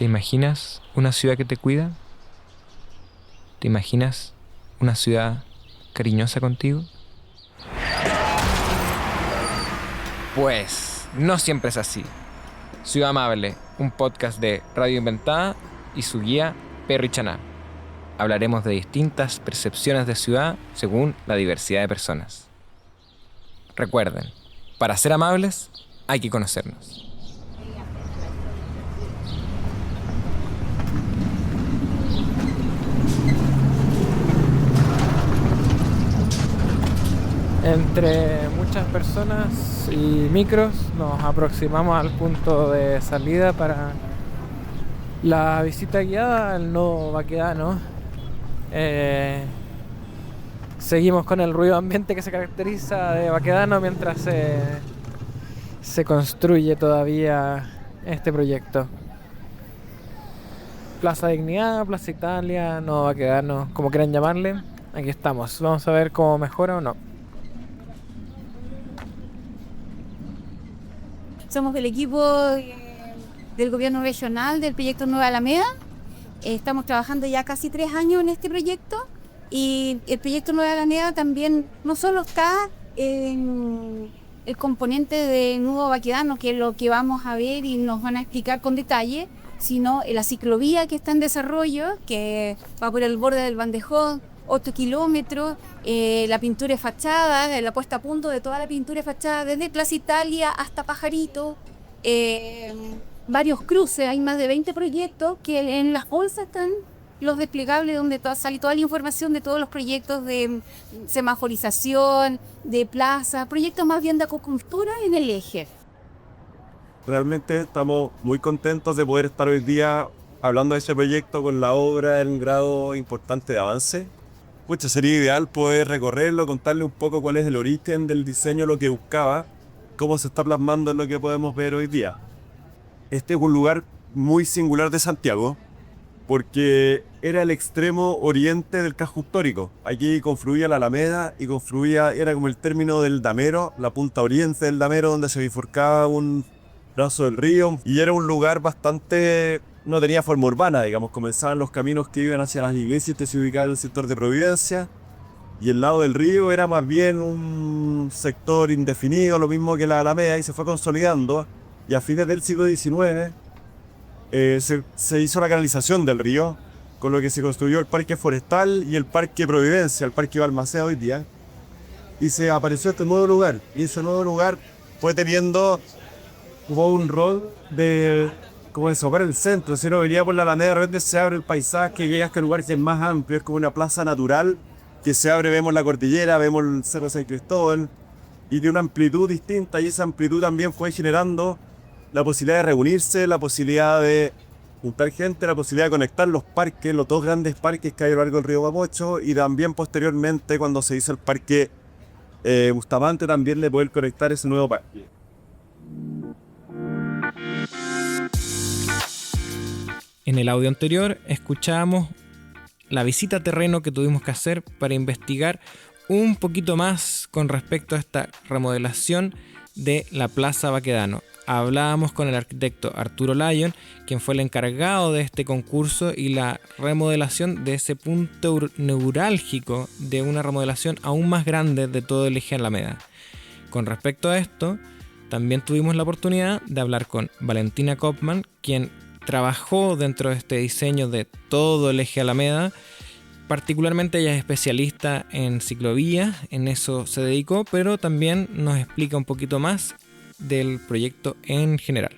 ¿Te imaginas una ciudad que te cuida? ¿Te imaginas una ciudad cariñosa contigo? Pues no siempre es así. Ciudad Amable, un podcast de Radio Inventada y su guía Perry Chaná. Hablaremos de distintas percepciones de ciudad según la diversidad de personas. Recuerden, para ser amables hay que conocernos. Entre muchas personas y micros nos aproximamos al punto de salida para la visita guiada al Nodo Baquedano. Seguimos con el ruido ambiente que se caracteriza de Baquedano mientras se construye todavía este proyecto. Plaza Dignidad, Plaza Italia, Nodo Baquedano, como quieran llamarle, aquí estamos. Vamos a ver cómo mejora o no. Somos del equipo del gobierno regional del proyecto Nueva Alameda. Estamos trabajando ya casi 3 años en este proyecto y el proyecto Nueva Alameda también no solo está en el componente de Nudo Baquedano, que es lo que vamos a ver y nos van a explicar con detalle, sino en la ciclovía que está en desarrollo, que va por el borde del Bandejón, 8 kilómetros, la pintura de fachada, la puesta a punto de toda la pintura de fachada, desde Plaza Italia hasta Pajarito, varios cruces, hay más de 20 proyectos que en las bolsas están los desplegables donde sale toda la información de todos los proyectos de semaforización, de plaza, proyectos más bien de acuicultura en el eje. Realmente estamos muy contentos de poder estar hoy día hablando de ese proyecto con la obra en un grado importante de avance. Pucha, sería ideal poder recorrerlo, contarle un poco cuál es el origen del diseño, lo que buscaba, cómo se está plasmando en lo que podemos ver hoy día. Este es un lugar muy singular de Santiago, porque era el extremo oriente del casco histórico. Aquí confluía la Alameda y era como el término del Damero, la punta oriente del Damero, donde se bifurcaba un brazo del río, y era un lugar bastante... no tenía forma urbana, digamos, comenzaban los caminos que iban hacia las iglesias, se ubicaba en el sector de Providencia, y el lado del río era más bien un sector indefinido, lo mismo que la Alameda, y se fue consolidando, y a fines del siglo XIX se hizo la canalización del río, con lo que se construyó el Parque Forestal y el Parque Providencia, el Parque Balmaceda hoy día, y se apareció este nuevo lugar, y ese nuevo lugar fue teniendo como un rol de... como de socar el centro. Si uno venía por la Alameda, de repente se abre el paisaje, llegas a el lugar que es más amplio, es como una plaza natural que se abre, vemos la cordillera, vemos el Cerro de San Cristóbal, y de una amplitud distinta, y esa amplitud también fue generando la posibilidad de reunirse, la posibilidad de juntar gente, la posibilidad de conectar los parques, los 2 grandes parques que hay a lo largo del río Mapocho, y también posteriormente cuando se hizo el parque Bustamante, también de poder conectar ese nuevo parque. En el audio anterior escuchábamos la visita a terreno que tuvimos que hacer para investigar un poquito más con respecto a esta remodelación de la Plaza Baquedano. Hablábamos con el arquitecto Arturo Lyon, quien fue el encargado de este concurso y la remodelación de ese punto neurálgico de una remodelación aún más grande de todo el eje Alameda. Con respecto a esto, también tuvimos la oportunidad de hablar con Valentina Kopman, quien trabajó dentro de este diseño de todo el eje Alameda. Particularmente ella es especialista en ciclovías, en eso se dedicó, pero también nos explica un poquito más del proyecto en general.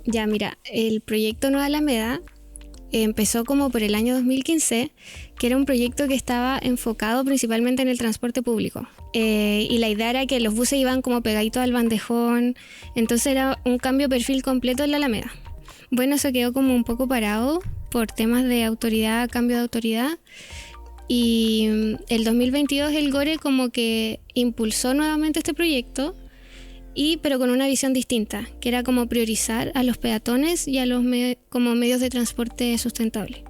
Ya, mira, el proyecto Nueva Alameda empezó como por el año 2015, que era un proyecto que estaba enfocado principalmente en el transporte público. Y la idea era que los buses iban como pegaditos al bandejón, entonces era un cambio de perfil completo en la Alameda. Bueno, eso quedó como un poco parado por temas de autoridad, cambio de autoridad. Y el 2022 el GORE como que impulsó nuevamente este proyecto, pero con una visión distinta, que era como priorizar a los peatones y a los como medios de transporte sustentable.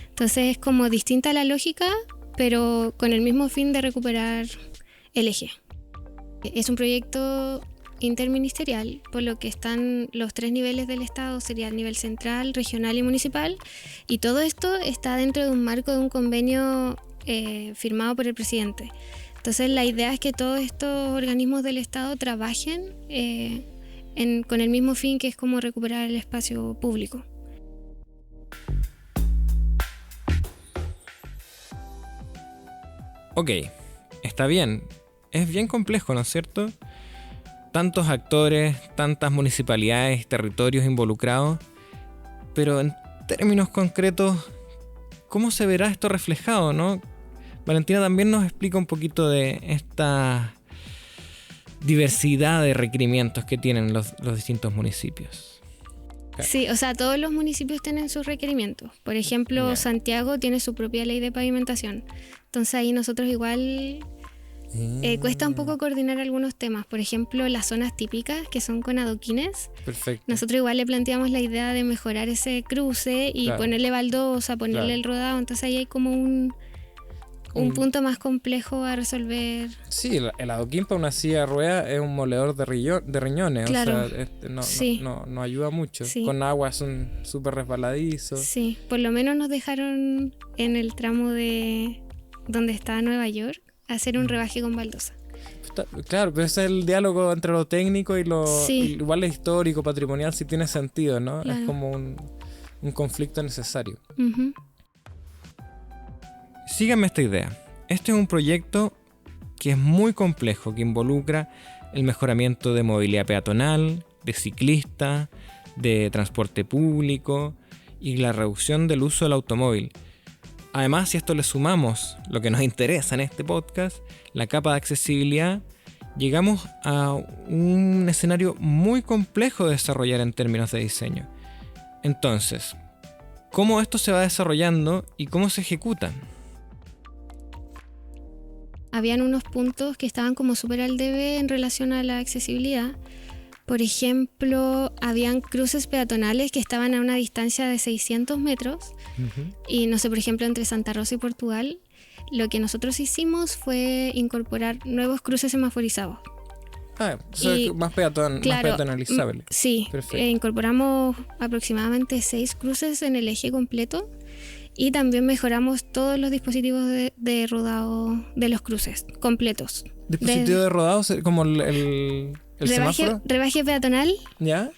Entonces es como distinta la lógica pero con el mismo fin de recuperar el eje. Es un proyecto interministerial, por lo que están los 3 niveles del Estado, sería el nivel central, regional y municipal, y todo esto está dentro de un marco de un convenio firmado por el presidente. Entonces la idea es que todos estos organismos del Estado trabajen con el mismo fin, que es como recuperar el espacio público. Ok, está bien. Es bien complejo, ¿no es cierto? Tantos actores, tantas municipalidades, territorios involucrados. Pero en términos concretos, ¿cómo se verá esto reflejado, no? Valentina también nos explica un poquito de esta diversidad de requerimientos que tienen los distintos municipios. Sí, o sea, todos los municipios tienen sus requerimientos. Por ejemplo, Ya. Santiago tiene su propia ley de pavimentación. Entonces ahí nosotros igual cuesta un poco coordinar algunos temas. Por ejemplo, las zonas típicas que son con adoquines. Perfecto. Nosotros igual le planteamos la idea de mejorar ese cruce y Claro. ponerle baldosa, ponerle Claro. el rodado. Entonces ahí hay como un punto más complejo a resolver. Sí, el adoquín para una silla de ruedas es un moledor de riñones. Claro. O sea, Sí. no ayuda mucho. Sí. Con agua son súper resbaladizos. Sí, por lo menos nos dejaron en el tramo de donde está Nueva York hacer un rebaje con baldosa. Claro, pero ese es el diálogo entre lo técnico y lo Sí. igual es histórico, patrimonial, sí tiene sentido, ¿no? Claro. Es como un conflicto necesario. Ujú. Síganme esta idea. Este es un proyecto que es muy complejo, que involucra el mejoramiento de movilidad peatonal, de ciclista, de transporte público y la reducción del uso del automóvil. Además, si a esto le sumamos lo que nos interesa en este podcast, la capa de accesibilidad, llegamos a un escenario muy complejo de desarrollar en términos de diseño. Entonces, ¿cómo esto se va desarrollando y cómo se ejecuta? Habían unos puntos que estaban como súper al debe en relación a la accesibilidad. Por ejemplo, habían cruces peatonales que estaban a una distancia de 600 metros. Y no sé, por ejemplo, entre Santa Rosa y Portugal, lo que nosotros hicimos fue incorporar nuevos cruces semaforizados. Ah, o sea, Y, más claro, peatonalizable. Sí, Perfecto. incorporamos aproximadamente 6 cruces en el eje completo y también mejoramos todos los dispositivos de rodado de los cruces completos. Dispositivo de rodado, como el semáforo. Rebaje peatonal, ¿Ya?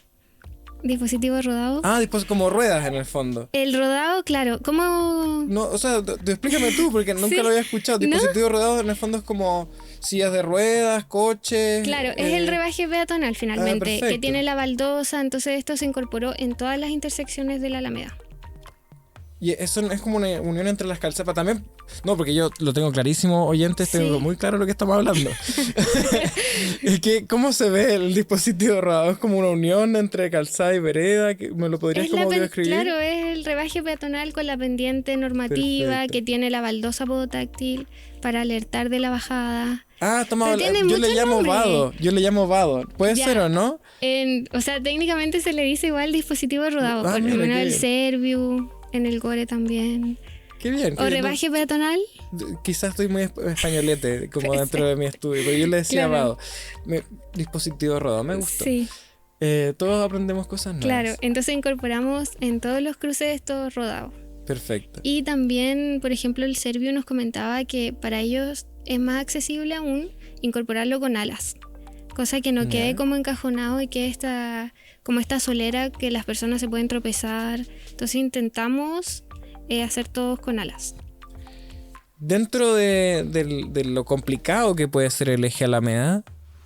dispositivo de rodado. Ah, después como ruedas en el fondo. El rodado, claro, ¿cómo? No, o sea, explícame tú, porque nunca Sí. lo había escuchado. ¿No? Dispositivo de rodado en el fondo es como sillas de ruedas, coches. Claro, es el rebaje peatonal finalmente, que perfecto. tiene la baldosa, entonces esto se incorporó en todas las intersecciones de la Alameda. Y eso es como una unión entre las calzadas. También, no, porque yo lo tengo clarísimo, oyentes, Sí. tengo muy claro lo que estamos hablando. Es que, ¿cómo se ve el dispositivo de rodado? Es como una unión entre calzada y vereda. ¿Me lo podrías como describir? Claro, es el rebaje peatonal con la pendiente normativa Perfecto. que tiene la baldosa podotáctil para alertar de la bajada. Ah, estamos Pero tiene yo le muchos llamo nombres. vado. Yo le llamo vado. ¿Puede Ya. ser o no? O sea, técnicamente se le dice igual dispositivo de rodado, Ah, por lo mira, menos qué el bien. Serviu, en el Gore también. Qué bien. O rebaje peatonal. Quizás estoy muy españolete, como dentro de mi estudio, pero yo le decía Claro. vado. Dispositivo de rodado, me gustó. Sí, Todos aprendemos cosas nuevas. claro. Entonces incorporamos en todos los cruces estos rodados. Perfecto. Y también, por ejemplo, el Serviu nos comentaba que para ellos es más accesible aún incorporarlo con alas. Cosa que no Ya. quede como encajonado y que como esta solera que las personas se pueden tropezar. Entonces intentamos hacer todos con alas. Dentro de lo complicado que puede ser el eje Alameda,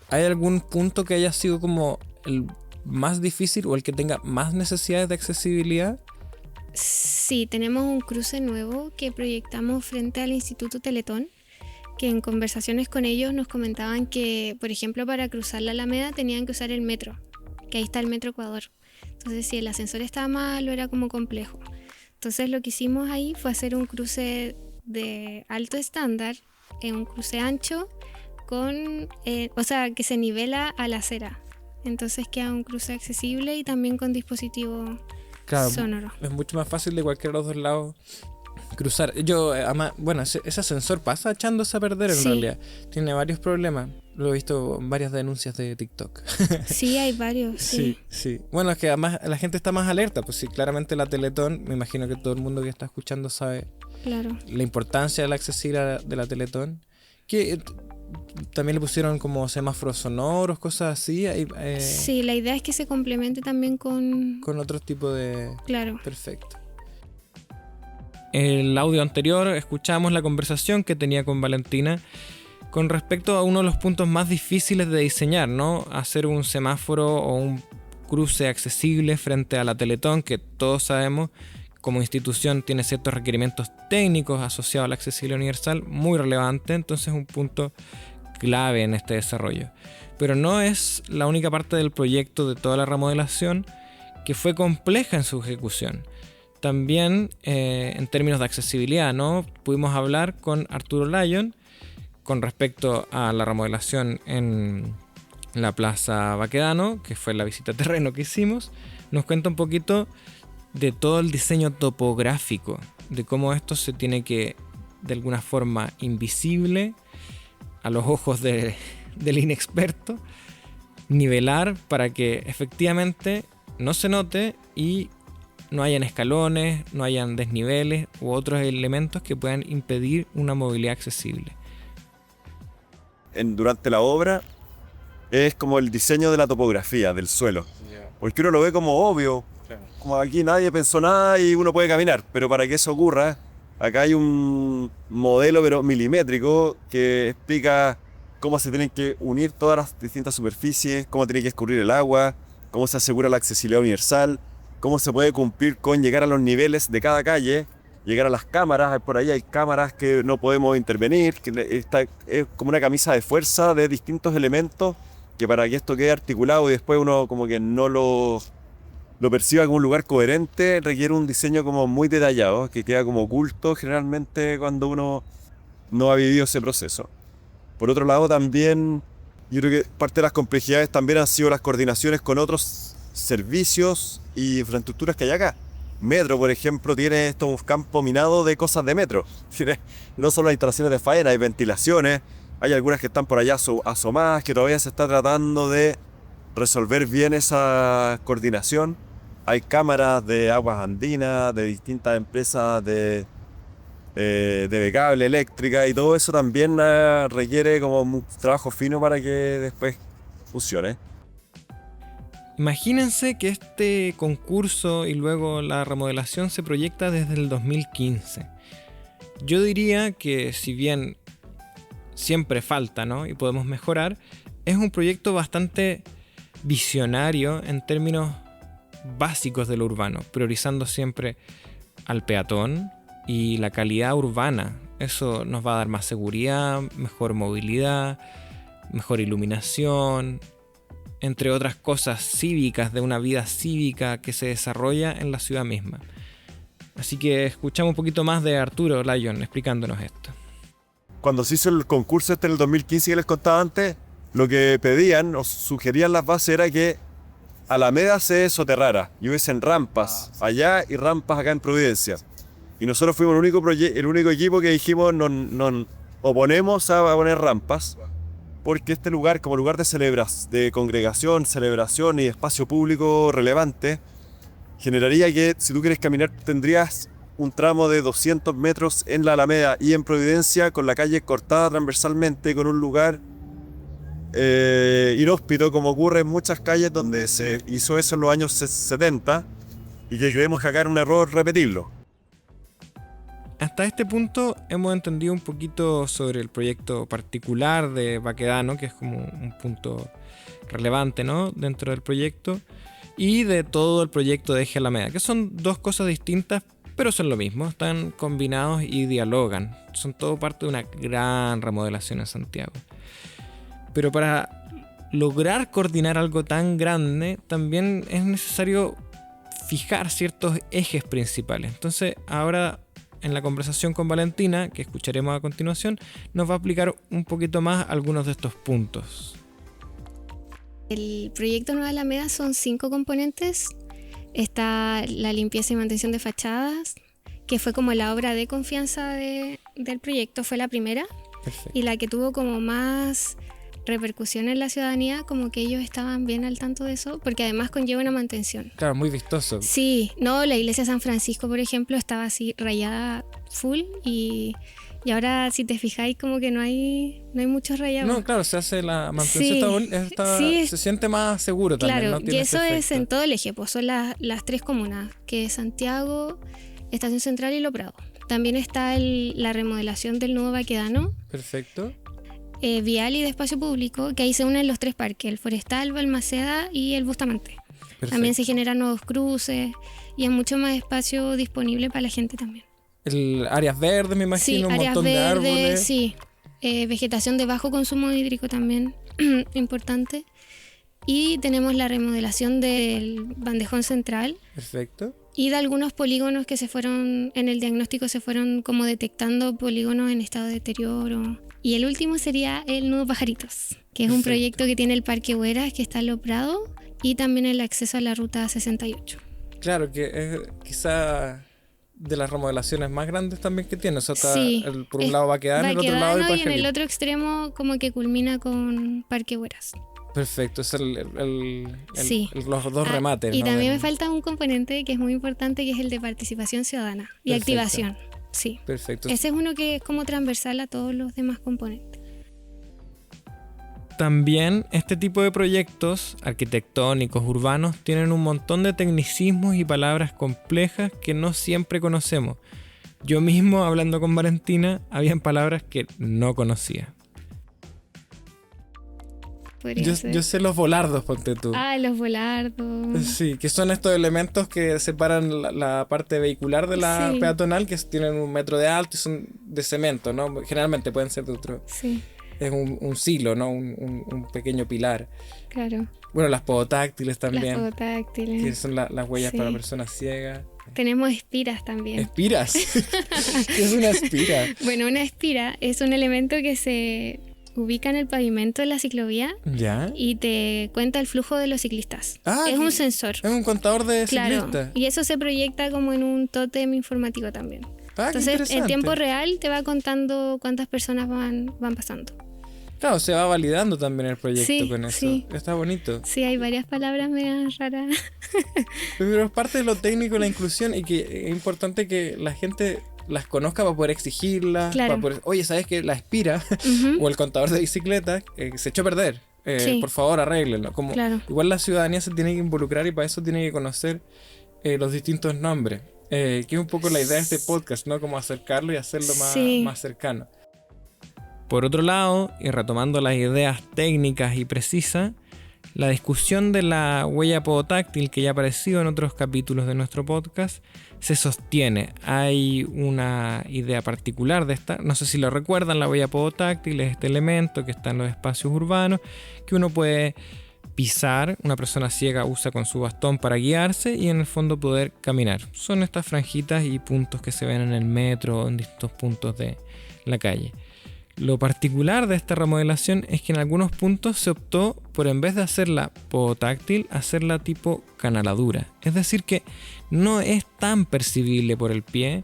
¿hay algún punto que haya sido como el más difícil o el que tenga más necesidades de accesibilidad? Sí, tenemos un cruce nuevo que proyectamos frente al Instituto Teletón, que en conversaciones con ellos nos comentaban que, por ejemplo, para cruzar la Alameda tenían que usar el metro, que ahí está el Metro Ecuador. Entonces, si el ascensor estaba malo, era como complejo. Entonces, lo que hicimos ahí fue hacer un cruce de alto estándar, un cruce ancho, o sea, que se nivela a la acera. Entonces, queda un cruce accesible y también con dispositivo Claro, sonoro. es mucho más fácil de cualquiera de los dos lados cruzar. Además, bueno, ese ascensor pasa echándose a perder en realidad. Tiene varios problemas. Lo he visto en varias denuncias de TikTok. Sí, hay varios, sí. Sí. Bueno, es que además la gente está más alerta. Pues sí, claramente la Teletón, me imagino que todo el mundo que está escuchando sabe Claro. la importancia de la accesibilidad de la Teletón. Que también le pusieron como semáforos sonoros, cosas así. Sí, la idea es que se complemente también con Otro tipo de... Claro. Perfecto. El audio anterior escuchamos la conversación que tenía con Valentina con respecto a uno de los puntos más difíciles de diseñar, ¿no? Hacer un semáforo o un cruce accesible frente a la Teletón, que todos sabemos como institución tiene ciertos requerimientos técnicos asociados a la accesibilidad universal muy relevante, entonces es un punto clave en este desarrollo. Pero no es la única parte del proyecto de toda la remodelación que fue compleja en su ejecución. También en términos de accesibilidad, ¿no? Pudimos hablar con Arturo Lyon con respecto a la remodelación en la Plaza Baquedano, que fue la visita a terreno que hicimos. Nos cuenta un poquito de todo el diseño topográfico, de cómo esto se tiene que, de alguna forma invisible, a los ojos del inexperto, nivelar para que efectivamente no se note y no hayan escalones, no hayan desniveles u otros elementos que puedan impedir una movilidad accesible. Durante la obra es como el diseño de la topografía del suelo. Porque uno lo ve como obvio, como aquí nadie pensó nada y uno puede caminar, pero para que eso ocurra, acá hay un modelo pero milimétrico que explica cómo se tienen que unir todas las distintas superficies, cómo tiene que escurrir el agua, cómo se asegura la accesibilidad universal, cómo se puede cumplir con llegar a los niveles de cada calle, llegar a las cámaras. Por ahí hay cámaras que no podemos intervenir, es como una camisa de fuerza de distintos elementos que para que esto quede articulado y después uno como que no lo perciba como un lugar coherente, requiere un diseño como muy detallado, que queda como oculto generalmente cuando uno no ha vivido ese proceso. Por otro lado también, yo creo que parte de las complejidades también han sido las coordinaciones con otros servicios y infraestructuras que hay acá. Metro, por ejemplo, tiene esto un campo minado de cosas de metro. Tiene no solo las instalaciones de faena, hay ventilaciones, hay algunas que están por allá asomadas, que todavía se está tratando de resolver bien esa coordinación. Hay cámaras de aguas andinas, de distintas empresas de cable eléctrica y todo eso también requiere como un trabajo fino para que después funcione. Imagínense que este concurso y luego la remodelación se proyecta desde el 2015. Yo diría que si bien siempre falta, ¿no? Y podemos mejorar, es un proyecto bastante visionario en términos básicos de lo urbano, priorizando siempre al peatón y la calidad urbana. Eso nos va a dar más seguridad, mejor movilidad, mejor iluminación, entre otras cosas cívicas, de una vida cívica que se desarrolla en la ciudad misma. Así que escuchamos un poquito más de Arturo Lyon explicándonos esto. Cuando se hizo el concurso en el 2015 que les contaba antes, lo que pedían o sugerían las bases era que Alameda se soterrara y hubiesen rampas allá y rampas acá en Providencia. Y nosotros fuimos el único equipo que dijimos nos oponemos a poner rampas, porque este lugar, como lugar de congregación, celebración y espacio público relevante, generaría que si tú quieres caminar tendrías un tramo de 200 metros en la Alameda y en Providencia, con la calle cortada transversalmente, con un lugar inhóspito, como ocurre en muchas calles donde se hizo eso en los años 70 y que creemos que acá era un error repetirlo. Hasta este punto hemos entendido un poquito sobre el proyecto particular de Baquedano, que es como un punto relevante, ¿no?, dentro del proyecto, y de todo el proyecto de Eje Alameda, que son dos cosas distintas, pero son lo mismo, están combinados y dialogan. Son todo parte de una gran remodelación en Santiago. Pero para lograr coordinar algo tan grande, también es necesario fijar ciertos ejes principales. Entonces, ahora en la conversación con Valentina, que escucharemos a continuación, nos va a explicar un poquito más algunos de estos puntos. El proyecto Nueva Alameda son 5 componentes. Está la limpieza y mantención de fachadas, que fue como la obra de confianza del proyecto, fue la primera. Perfecto. Y la que tuvo como más repercusión en la ciudadanía, como que ellos estaban bien al tanto de eso, porque además conlleva una mantención. Claro, muy vistoso. Sí, no, la iglesia de San Francisco, por ejemplo, estaba así rayada full y ahora si te fijáis como que no hay muchos rayados. No, claro, se hace la mantención, Sí, se siente más seguro también. claro, ¿no? Tiene y ese eso es efecto. en todo el eje, pues son las tres comunas, que es Santiago, Estación Central y Lo Prado. También está la remodelación del nudo Baquedano, Perfecto. vial y de espacio público, que ahí se unen los tres parques, el Forestal, Balmaceda y el Bustamante. Perfecto. También se generan nuevos cruces y hay mucho más espacio disponible para la gente también. Áreas verdes, me imagino, un áreas montón de verdes, árboles. sí. Vegetación de bajo consumo hídrico también, importante. Y tenemos la remodelación del bandejón central Perfecto. y de algunos polígonos que en el diagnóstico se fueron como detectando polígonos en estado de deterioro. Y el último sería el Nudo Pajaritos, que es un Perfecto. proyecto que tiene el Parque Hueras, que está en Lo Prado, y también el acceso a la Ruta 68. Claro, que es quizá de las remodelaciones más grandes también que tiene. O sea, Sí, por un lado va a quedar, en el otro lado Baquedano el y en el Pajarito. otro extremo como que culmina con Parque Hueras. Perfecto, es Sí. los dos remates. Y ¿no? también me falta un componente que es muy importante, que es el de participación ciudadana y Perfecto. activación. Sí. Perfecto. Ese es uno que es como transversal a todos los demás componentes. También este tipo de proyectos arquitectónicos, urbanos, tienen un montón de tecnicismos y palabras complejas que no siempre conocemos. Yo mismo, hablando con Valentina, habían palabras que no conocía. Podría ser. Yo sé los volardos, ponte tú. Los volardos. Sí, que son estos elementos que separan la parte vehicular de la Sí. peatonal, que tienen 1 metro de alto y son de cemento, ¿no? Generalmente pueden ser de otro. Sí, Es un silo, ¿no? Un pequeño pilar. claro. Bueno, las podotáctiles Las también, que podotáctiles. son las huellas Sí. para personas ciegas. Tenemos espiras también. ¿Espiras? ¿Qué es una espira? Bueno, una espira es un elemento que se ubica en el pavimento de la ciclovía ¿Ya? y te cuenta el flujo de los ciclistas. Ah, Es un sensor. Es un contador de Claro, ciclistas. y eso se proyecta como en un tótem informativo también. Ah, qué Entonces, en interesante. tiempo real te va contando cuántas personas van pasando. Claro, se va validando también el proyecto Sí, con eso. sí. Está bonito. Sí, hay varias palabras medias raras. Pero es parte de lo técnico, la inclusión, y que es importante que la gente las conozca para poder exigirlas. Claro. Para poder, oye, ¿sabes que la espira Ujú. o el contador de bicicletas se echó a perder? Sí. Por favor, arréglenlo. Como, Claro. igual la ciudadanía se tiene que involucrar y para eso tiene que conocer los distintos nombres. Que es un poco la idea de este podcast, ¿no? Como acercarlo y hacerlo Sí. más cercano. Por otro lado, y retomando las ideas técnicas y precisas, la discusión de la huella podotáctil que ya ha aparecido en otros capítulos de nuestro podcast se sostiene. Hay una idea particular de esta, no sé si lo recuerdan, la huella podotáctil es este elemento que está en los espacios urbanos que uno puede pisar, una persona ciega usa con su bastón para guiarse y en el fondo poder caminar. Son estas franjitas y puntos que se ven en el metro o en distintos puntos de la calle. Lo particular de esta remodelación es que en algunos puntos se optó por, en vez de hacerla podotáctil, hacerla tipo canaladura. Es decir que no es tan percibible por el pie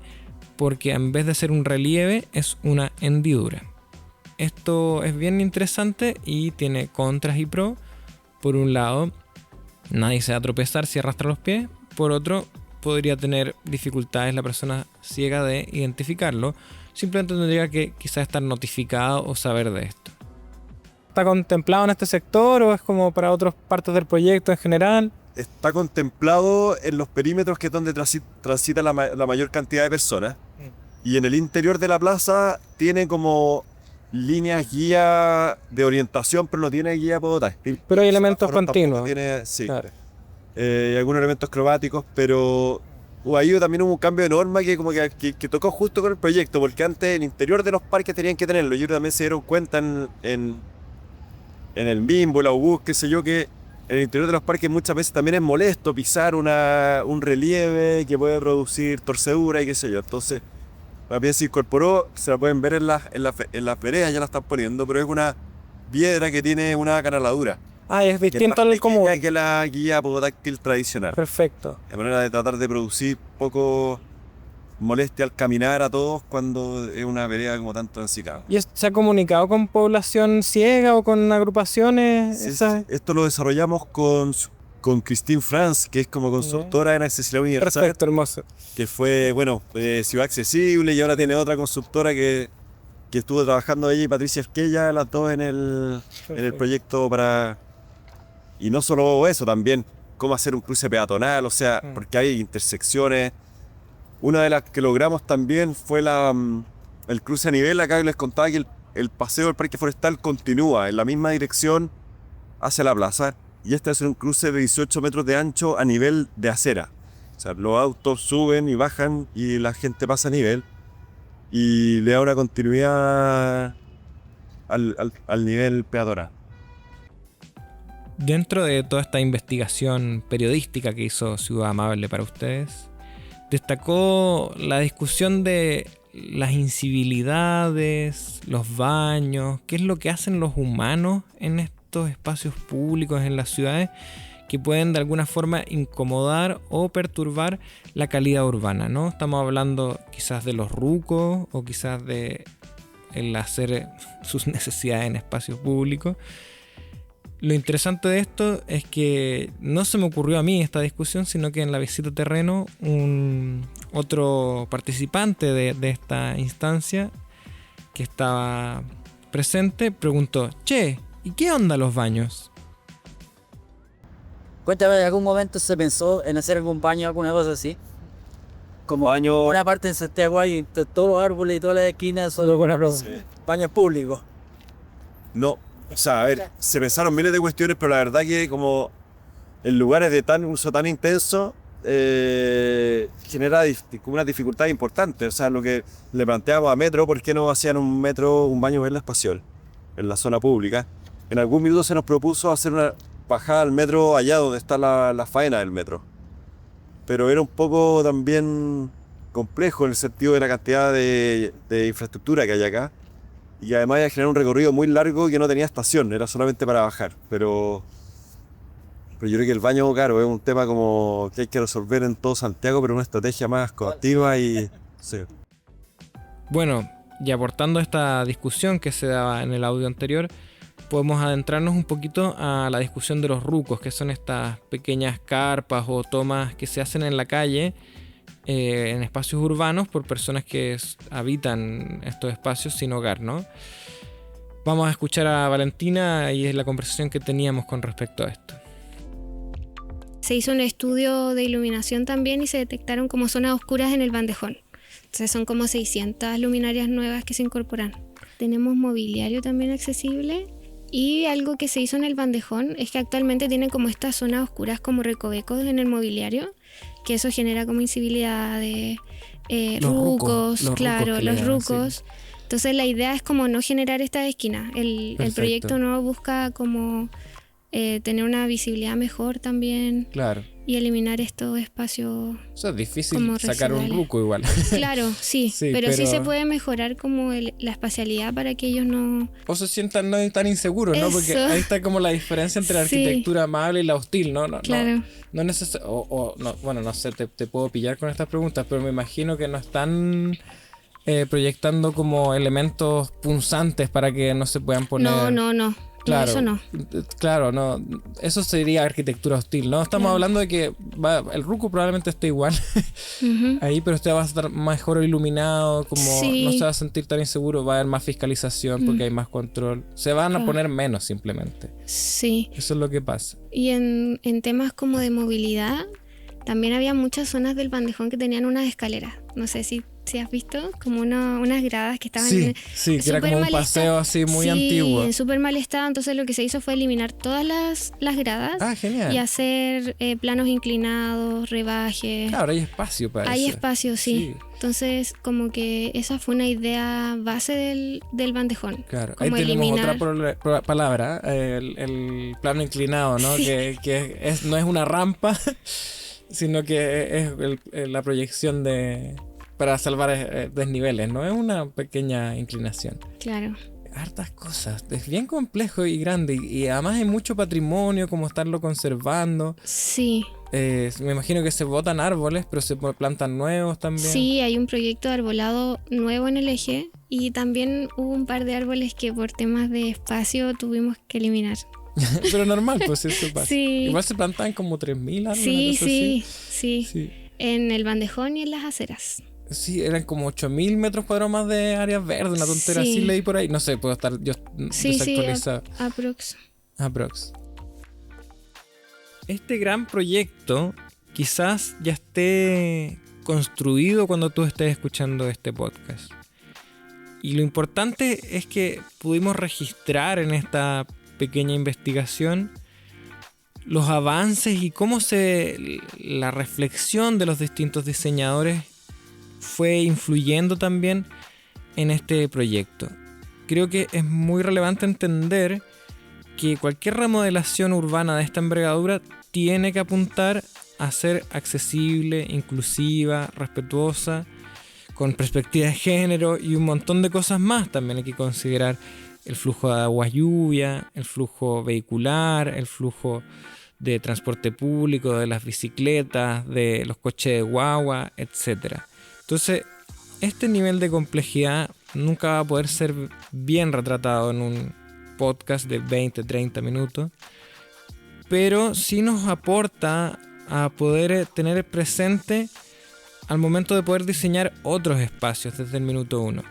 porque en vez de ser un relieve es una hendidura. Esto es bien interesante y tiene contras y pros. Por un lado, nadie se va a tropezar si arrastra los pies. Por otro, podría tener dificultades la persona ciega de identificarlo. Simplemente tendría que quizás estar notificado o saber de esto. ¿Está contemplado en este sector o es como para otras partes del proyecto en general? Está contemplado en los perímetros que es donde transita la mayor cantidad de personas. Y en el interior de la plaza tiene como líneas guía de orientación, pero no tiene guía podotáctil. Pero hay elementos Tampoco continuos. Tiene, sí. Claro. Y algunos elementos cromáticos, pero ahí también hubo un cambio de norma que como que tocó justo con el proyecto, porque antes el interior de los parques tenían que tenerlo. Y ellos también se dieron cuenta en el Bimbo, la Ubus, qué sé yo, que en el interior de los parques muchas veces también es molesto pisar un relieve que puede producir torcedura y qué sé yo. Entonces, también se incorporó, se la pueden ver en las veredas, ya la están poniendo, pero es una piedra que tiene una canaladura. Ah, es Que es distinto más al común. pequeña que la guía podotáctil tradicional. Perfecto. De manera de tratar de producir poco molestia al caminar a todos cuando es una vereda como tanto transitada. ¿Y se ha comunicado con población ciega o con agrupaciones? Esto lo desarrollamos con Christine France, que es como consultora en accesibilidad universal. Perfecto, hermoso. Que fue, Ciudad Accesible, y ahora tiene otra consultora que estuvo trabajando ella y Patricia Esquella, las dos en el proyecto para... Y no solo eso, también cómo hacer un cruce peatonal, o sea, porque hay intersecciones. Una de las que logramos también fue el cruce a nivel. Acá les contaba que el paseo del Parque Forestal continúa en la misma dirección hacia la plaza. Y este es un cruce de 18 metros de ancho a nivel de acera. O sea, los autos suben y bajan y la gente pasa a nivel. Y le da una continuidad al nivel peatonal. Dentro de toda esta investigación periodística que hizo Ciudad Amable para ustedes, destacó la discusión de las incivilidades, los baños, qué es lo que hacen los humanos en estos espacios públicos en las ciudades que pueden de alguna forma incomodar o perturbar la calidad urbana, ¿no? Estamos hablando quizás de los rucos o quizás de el hacer sus necesidades en espacios públicos. Lo interesante de esto es que no se me ocurrió a mí esta discusión, sino que en la visita a terreno otro participante de esta instancia que estaba presente preguntó: che, ¿y qué onda los baños? Cuéntame, ¿en algún momento se pensó en hacer algún baño, alguna cosa así? Como una parte en Santiago hay todos los árboles y todas las esquinas solo con baños públicos. No, o sea, a ver, se pensaron miles de cuestiones, pero la verdad que como en lugares de uso tan intenso, genera como una dificultad importante. O sea, lo que le planteamos a Metro, ¿por qué no hacían un baño en la espacial, en la zona pública? En algún minuto se nos propuso hacer una bajada al metro allá donde está la faena del metro. Pero era un poco también complejo en el sentido de la cantidad de infraestructura que hay acá. Y además iba a generar un recorrido muy largo que no tenía estación, era solamente para bajar. Pero yo creo que el baño, claro, es un tema como que hay que resolver en todo Santiago, pero una estrategia más coactiva y... Sí. Bueno, y aportando esta discusión que se daba en el audio anterior, podemos adentrarnos un poquito a la discusión de los rucos, que son estas pequeñas carpas o tomas que se hacen en la calle, en espacios urbanos por personas que habitan estos espacios sin hogar, ¿no? Vamos a escuchar a Valentina y es la conversación que teníamos con respecto a esto. Se hizo un estudio de iluminación también y se detectaron como zonas oscuras en el bandejón. Entonces son como 600 luminarias nuevas que se incorporan. Tenemos mobiliario también accesible. Y algo que se hizo en el bandejón es que actualmente tienen como estas zonas oscuras como recovecos en el mobiliario, que eso genera como incivilidad de rucos, claro, los rucos. Sí. Entonces la idea es como no generar estas esquinas. El proyecto nuevo busca como tener una visibilidad mejor también. Claro. Y eliminar estos espacios. O sea, es difícil sacar un ruco igual. Claro, sí, pero sí se puede mejorar como la espacialidad para que ellos no... O se sientan no tan inseguros, ¿no? Porque ahí está como la diferencia entre la arquitectura amable y la hostil, ¿no? Claro. No bueno, no sé, te puedo pillar con estas preguntas, pero me imagino que no están proyectando como elementos punzantes para que no se puedan poner... No. Claro, eso no. Claro, no. Eso sería arquitectura hostil, ¿no? Estamos hablando de que el ruco probablemente esté igual ahí, pero usted va a estar mejor iluminado, como no se va a sentir tan inseguro, va a haber más fiscalización porque hay más control. Se van a poner menos simplemente. Sí. Eso es lo que pasa. Y en temas como de movilidad, también había muchas zonas del bandejón que tenían unas escaleras. No sé si has visto, como unas gradas que estaban que era como un paseo así muy antiguo. Sí, en súper mal estado. Entonces lo que se hizo fue eliminar todas las gradas y hacer planos inclinados, rebajes. Claro, hay espacio para eso. Hay espacio, sí. Entonces como que esa fue una idea base del bandejón. Claro, ahí tenemos otra palabra, el plano inclinado, ¿no? Sí. Que no es una rampa, sino que es la proyección para salvar desniveles, no es una pequeña inclinación. Claro. Hartas cosas, es bien complejo y grande y además hay mucho patrimonio, como estarlo conservando. Sí. Me imagino que se botan árboles, pero se plantan nuevos también. Sí, hay un proyecto de arbolado nuevo en el eje y también hubo un par de árboles que por temas de espacio tuvimos que eliminar. Pero normal, pues eso pasa. Sí. Igual se plantan como 3.000 árboles. Sí. En el bandejón y en las aceras. Sí, eran como 8.000 metros cuadrados más de áreas verdes, una tontera Sí. así leí por ahí. No sé, puedo estar yo desactualizado. Aprox. Este gran proyecto quizás ya esté construido cuando tú estés escuchando este podcast. Y lo importante es que pudimos registrar en esta pequeña investigación los avances y cómo la reflexión de los distintos diseñadores fue influyendo también en este proyecto. Creo que es muy relevante entender que cualquier remodelación urbana de esta envergadura tiene que apuntar a ser accesible, inclusiva, respetuosa, con perspectiva de género y un montón de cosas más. También hay que considerar el flujo de agua lluvia, el flujo vehicular, el flujo de transporte público, de las bicicletas, de los coches de guagua, etc. Entonces, este nivel de complejidad nunca va a poder ser bien retratado en un podcast de 20-30 minutos, pero sí nos aporta a poder tener presente al momento de poder diseñar otros espacios desde el minuto 1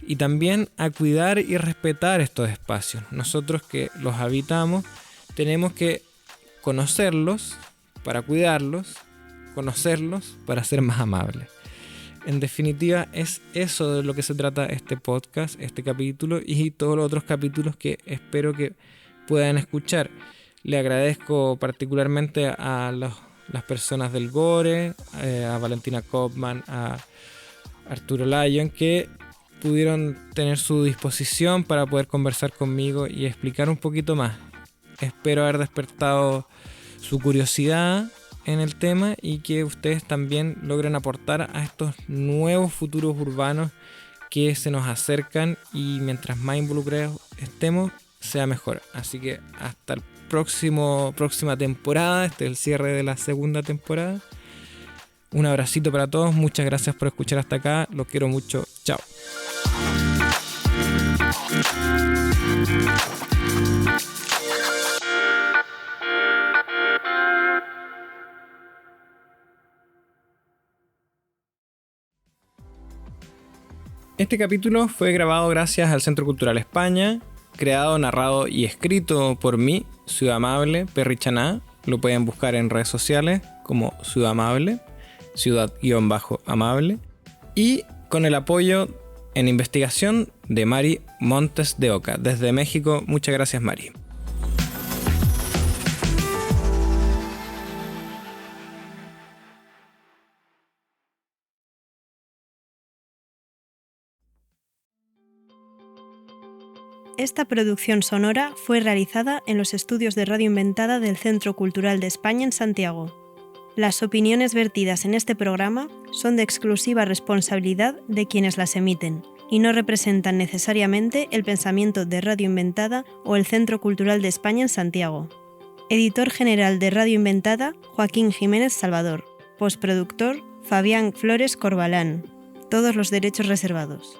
y también a cuidar y respetar estos espacios. Nosotros que los habitamos tenemos que conocerlos para cuidarlos, conocerlos para ser más amables. En definitiva, es eso de lo que se trata este podcast, este capítulo y todos los otros capítulos que espero que puedan escuchar. Le agradezco particularmente a las personas del Gore, a Valentina Kopman, a Arturo Lyon, que pudieron tener su disposición para poder conversar conmigo y explicar un poquito más. Espero haber despertado su curiosidad en el tema y que ustedes también logren aportar a estos nuevos futuros urbanos que se nos acercan y mientras más involucrados estemos, sea mejor. Así que hasta el próxima temporada. Este es el cierre de la segunda temporada. Un abracito para todos, muchas gracias por escuchar hasta acá, los quiero mucho, chao. Este capítulo fue grabado gracias al Centro Cultural España, creado, narrado y escrito por mí, Ciudad Amable, Perry Chaná. Lo pueden buscar en redes sociales como Ciudad Amable, Ciudad-Amable, y con el apoyo en investigación de Mari Montes de Oca, desde México. Muchas gracias, Mari. Esta producción sonora fue realizada en los estudios de Radio Inventada del Centro Cultural de España en Santiago. Las opiniones vertidas en este programa son de exclusiva responsabilidad de quienes las emiten y no representan necesariamente el pensamiento de Radio Inventada o el Centro Cultural de España en Santiago. Editor general de Radio Inventada, Joaquín Jiménez Salvador. Postproductor, Fabián Flores Corbalán. Todos los derechos reservados.